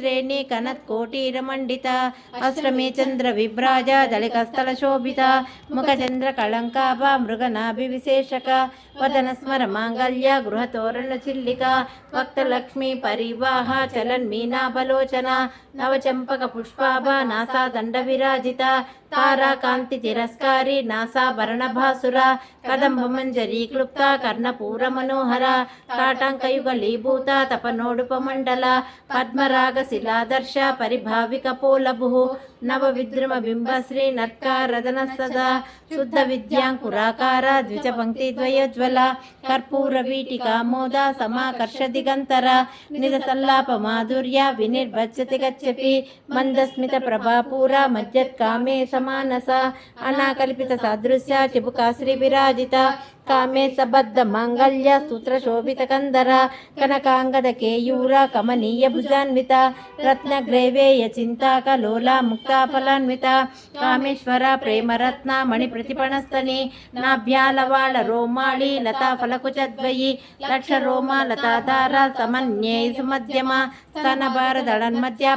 श्रेणी कनत्कोटीरमण्डिता अस्रमे चन्द्रविभ्राजा दलिकस्थलशोभिता मुखचन्द्रकलङ्काभा मृगनाभिविशेषका वदनस्मर माङ्गल्य गृहतोरणचिल्लिका वक्तलक्ष्मी परिवाह चलन्मीनाभलोचना नवचम्पकपुष्पाभा नासादण्डविराजिता ताराकान्ति तिरस्कारी नासाभरणभासुरा कदम्बमञ्जरी क्लुप्ता कर्णपूरमनोहरा ताटाङ्कयुगलीभूता तपनोडुपमण्डला पद्मरागशिलादर्श परिभाविकपोलभुः नवविद्रुमबिम्बश्री नर्कारदनः सदा शुद्धविद्याङ्कुराकारा द्विजपङ्क्तिद्वयोज्ज्वला कर्पूरवीटिकामोदा समाकर्षदिगन्तरा निजसल्लापमाधुर्य विनिर्भज्यति गच्छति मन्दस्मितप्रभापूरा मज्जत्कामे समानसा अनाकल्पितसादृश्या चिबुकाश्रीविराजिता कामे सबद्ध मांगल्य सूत्रशोभितकन्दरा कनकाङ्गदकेयूरा कमनीयभुजान्विता रत्नग्रैवेय चिन्ताकलोला मुक्ताफलान्विता कामेश्वरा प्रेमरत्ना मणिप्रतिपणस्तनी नाभ्यालवाळ रोमाळी लताफलकुचद्वयी लक्षरोमा लताधारा समन्ये सुमध्यमा स्तनभारदळन्मध्या